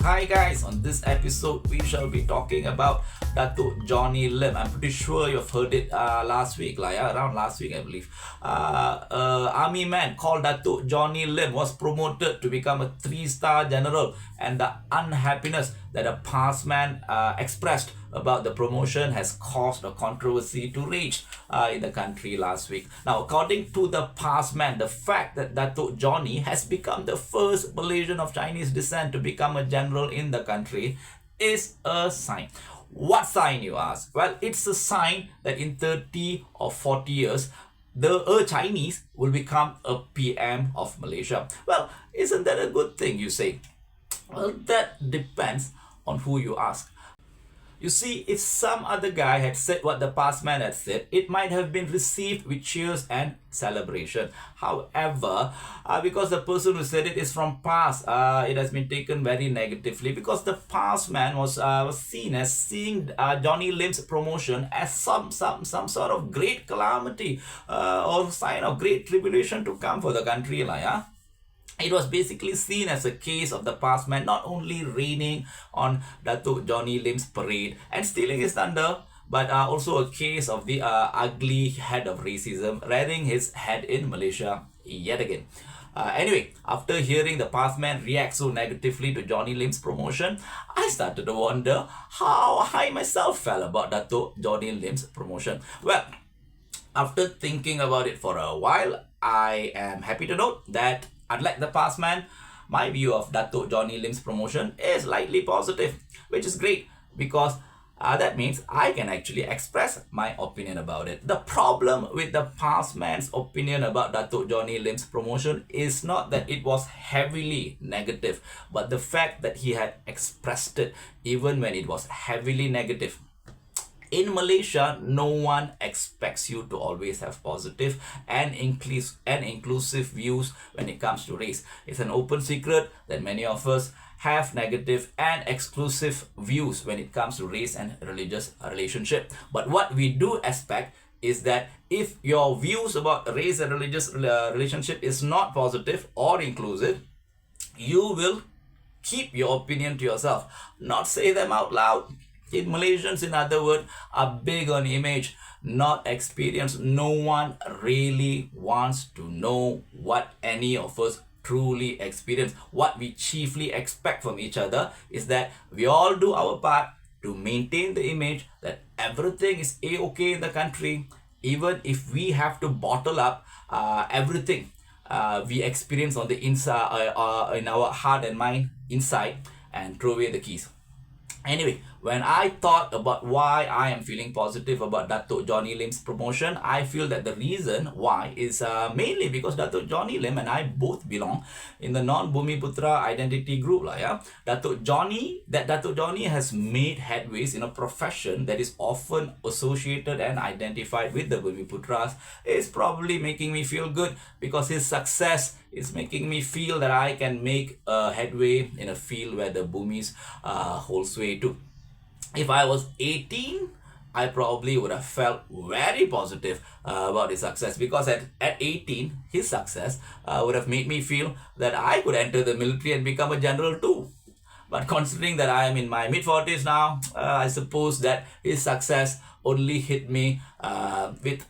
Hi guys, on this episode we shall be talking about Datuk Johnny Lim. I'm pretty sure you've heard it last week, around last week I believe. Army man called Datuk Johnny Lim was promoted to become a 3-star general, and the unhappiness that a past man expressed about the promotion has caused a controversy to rage in the country last week. Now, according to the past man, the fact that Datuk Johnny has become the first Malaysian of Chinese descent to become a general in the country is a sign. What sign, you ask? Well, it's a sign that in 30 or 40 years, the Chinese will become a PM of Malaysia. Well, isn't that a good thing, you say? Well, that depends on who you ask. You see, if some other guy had said what the past man had said, it might have been received with cheers and celebration. However, because the person who said it is from past, it has been taken very negatively, because the past man was seen as seeing Johnny Lim's promotion as some sort of great calamity or sign of great tribulation to come for the country. It was basically seen as a case of the past man not only raining on Datuk Johnny Lim's parade and stealing his thunder, but also a case of the ugly head of racism rearing his head in Malaysia yet again. Anyway, after hearing the past man react so negatively to Johnny Lim's promotion, I started to wonder how I myself felt about Datuk Johnny Lim's promotion. Well, after thinking about it for a while, I am happy to note that unlike the past man, my view of Datuk Johnny Lim's promotion is slightly positive, which is great because that means I can actually express my opinion about it. The problem with the past man's opinion about Datuk Johnny Lim's promotion is not that it was heavily negative, but the fact that he had expressed it even when it was heavily negative. In Malaysia, no one expects you to always have positive and inclusive views when it comes to race. It's an open secret that many of us have negative and exclusive views when it comes to race and religious relationship. But what we do expect is that if your views about race and religious relationship is not positive or inclusive, you will keep your opinion to yourself, not say them out loud. Malaysians, in other words, are big on image, not experience. No one really wants to know what any of us truly experience. What we chiefly expect from each other is that we all do our part to maintain the image that everything is A-okay in the country, even if we have to bottle up everything we experience on the inside, in our heart and mind inside, and throw away the keys. Anyway, when I thought about why I am feeling positive about Datuk Johnny Lim's promotion, I feel that the reason why is mainly because Datuk Johnny Lim and I both belong in the non-Bumiputra identity group. Datuk Johnny has made headways in a profession that is often associated and identified with the Bumiputras is probably making me feel good, because his success is making me feel that I can make a headway in a field where the Bumis hold sway too. If I was 18, I probably would have felt very positive about his success, because at 18, his success would have made me feel that I could enter the military and become a general too. But considering that I am in my mid-40s now, I suppose that his success only hit me with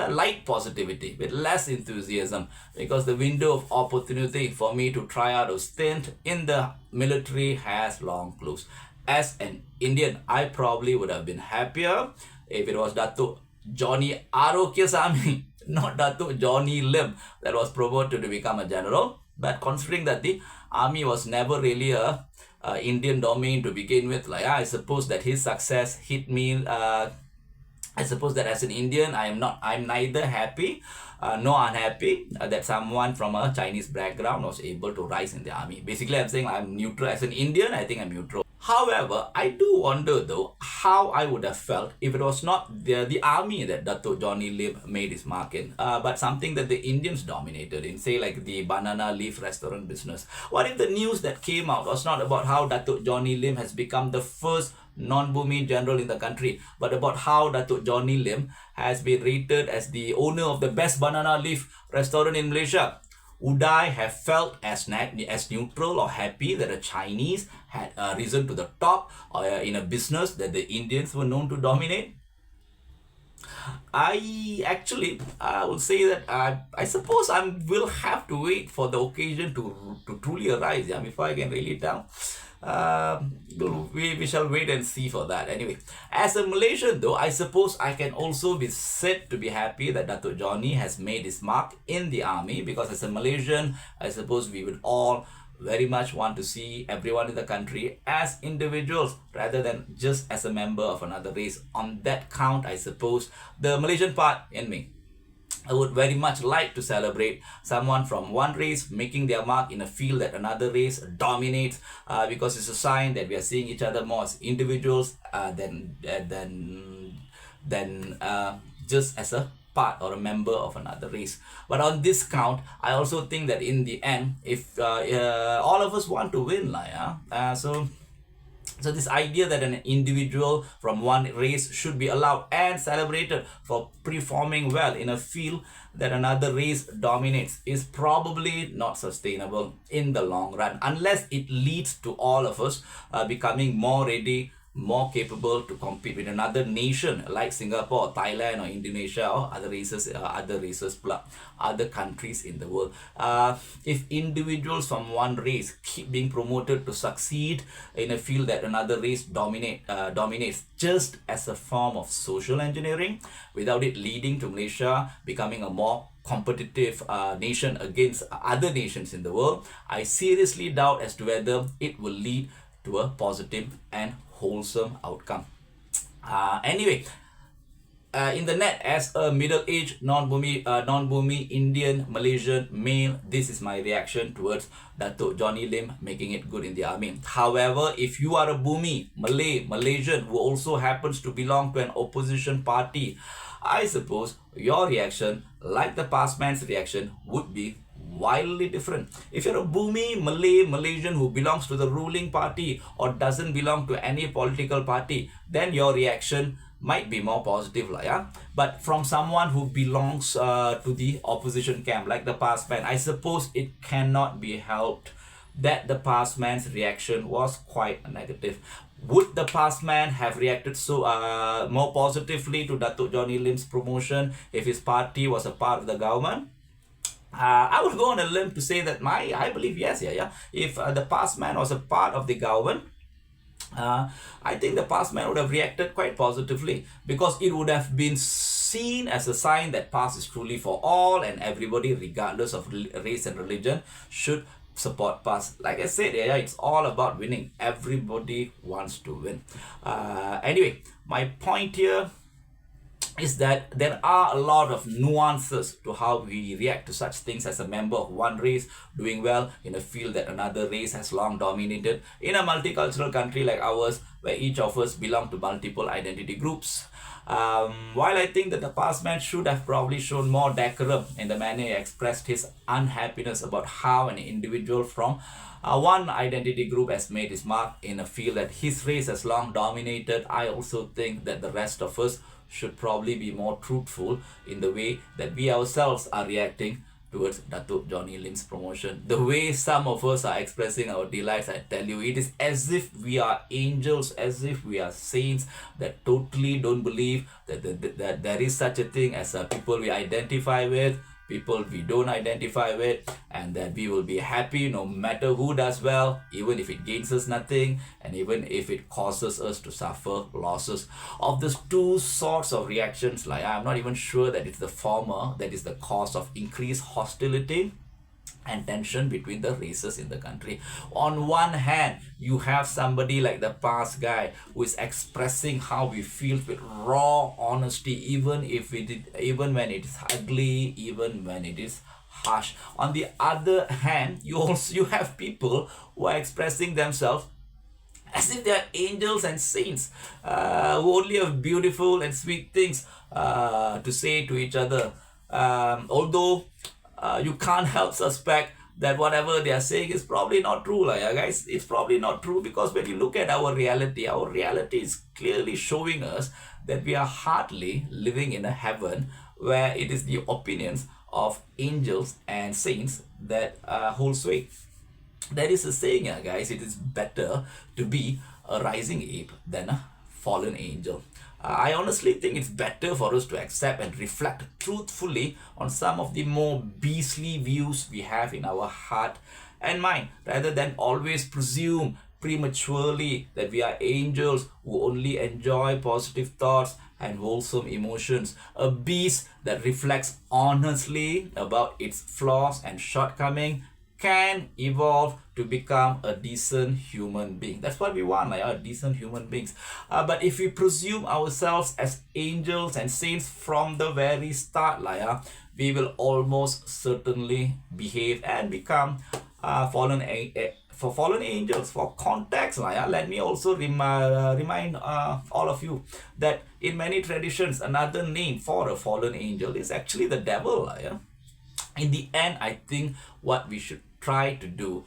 light positivity, with less enthusiasm, because the window of opportunity for me to try out a stint in the military has long closed. As an Indian, I probably would have been happier if it was Datuk Johnny Arokesami, not Datuk Johnny Lim, that was promoted to become a general. But considering that the army was never really a Indian domain to begin with, I suppose that his success hit me. I suppose that as an Indian, I'm neither happy nor unhappy that someone from a Chinese background was able to rise in the army. Basically, I'm saying I'm neutral. As an Indian, I think I'm neutral. However, I do wonder though how I would have felt if it was not the army that Datuk Johnny Lim made his mark in, but something that the Indians dominated in, say like the banana leaf restaurant business. What if the news that came out was not about how Datuk Johnny Lim has become the first non-Bumi general in the country, but about how Datuk Johnny Lim has been rated as the owner of the best banana leaf restaurant in Malaysia? Would I have felt as neutral or happy that the Chinese had risen to the top in a business that the Indians were known to dominate? I will say that I suppose I will have to wait for the occasion to truly arise, yeah, before I can really tell. We shall wait and see for that. Anyway, as a Malaysian though, I suppose I can also be said to be happy that Datuk Johnny has made his mark in the army, because as a Malaysian, I suppose we would all very much want to see everyone in the country as individuals rather than just as a member of another race. On that count, I suppose the Malaysian part in me, I would very much like to celebrate someone from one race making their mark in a field that another race dominates, because it's a sign that we are seeing each other more as individuals than just as a part or a member of another race. But on this count, I also think that in the end, if all of us want to win, so this idea that an individual from one race should be allowed and celebrated for performing well in a field that another race dominates is probably not sustainable in the long run, unless it leads to all of us becoming more ready, more capable to compete with another nation like Singapore or Thailand or Indonesia or other countries in the world. If individuals from one race keep being promoted to succeed in a field that another race dominates just as a form of social engineering, without it leading to Malaysia becoming a more competitive nation against other nations in the world, I seriously doubt as to whether it will lead to a positive and wholesome outcome. Anyway, in the net, as a middle-aged non-Bumi Indian Malaysian male, this is my reaction towards Datuk Johnny Lim making it good in the army. However, if you are a Bumi Malaysian who also happens to belong to an opposition party, I suppose your reaction, like the past man's reaction, would be wildly different. If you're a Bumi Malaysian who belongs to the ruling party or doesn't belong to any political party, then your reaction might be more positive, yeah. But from someone who belongs to the opposition camp, like the past man, I suppose it cannot be helped that the past man's reaction was quite negative. Would the past man have reacted so more positively to Datuk Johnny Lim's promotion if his party was a part of the government? I would go on a limb to say that I believe yes, if the past man was a part of the government, I think the past man would have reacted quite positively, because it would have been seen as a sign that past is truly for all and everybody, regardless of race and religion, should support past. Like I said, it's all about winning. Everybody wants to win. Anyway, my point here is that there are a lot of nuances to how we react to such things as a member of one race doing well in a field that another race has long dominated in a multicultural country like ours, where each of us belong to multiple identity groups. While I think that the past man should have probably shown more decorum in the manner he expressed his unhappiness about how an individual from one identity group has made his mark in a field that his race has long dominated, I also think that the rest of us should probably be more truthful in the way that we ourselves are reacting towards Datuk Johnny Lim's promotion. The way some of us are expressing our delights, I tell you, it is as if we are angels, as if we are saints that totally don't believe that there is such a thing as people we identify with, people we don't identify with, and that we will be happy no matter who does well, even if it gains us nothing, and even if it causes us to suffer losses. Of these two sorts of reactions, like I'm not even sure that it's the former that is the cause of increased hostility and tension between the races in the country. On one hand, you have somebody like the past guy who is expressing how we feel with raw honesty, even when it is ugly, even when it is harsh. On the other hand, you have people who are expressing themselves as if they are angels and saints, who only have beautiful and sweet things to say to each other. Although you can't help suspect that whatever they are saying is probably not true, guys. It's probably not true, because when you look at our reality is clearly showing us that we are hardly living in a heaven where it is the opinions of angels and saints that hold sway. There is a saying, guys, it is better to be a rising ape than a fallen angel. I honestly think it's better for us to accept and reflect truthfully on some of the more beastly views we have in our heart and mind, rather than always presume prematurely that we are angels who only enjoy positive thoughts and wholesome emotions. A beast that reflects honestly about its flaws and shortcomings can evolve to become a decent human being. That's what we want, like decent human beings. But if we presume ourselves as angels and saints from the very start, we will almost certainly behave and become for fallen angels. For context, let me also remind all of you that in many traditions, another name for a fallen angel is actually the devil. In the end, I think what we should try to do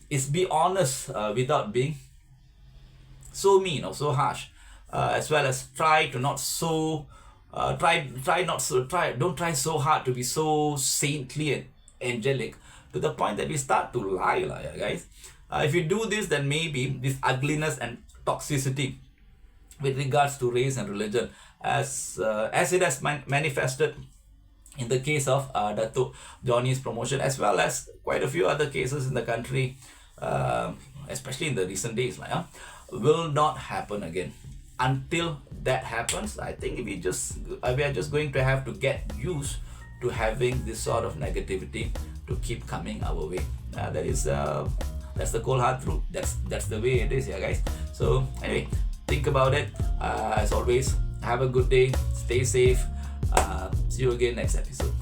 is be honest without being so mean or so harsh, as well as try to not so don't try so hard to be so saintly and angelic to the point that we start to lie, guys. If you do this, then maybe this ugliness and toxicity with regards to race and religion, as it has manifested in the case of Datuk Johnny's promotion, as well as quite a few other cases in the country, especially in the recent days, will not happen again. Until that happens, I think we are just going to have to get used to having this sort of negativity to keep coming our way. That's the cold hard truth. That's the way it is, guys. So anyway, think about it. As always, have a good day. Stay safe. See you again next episode.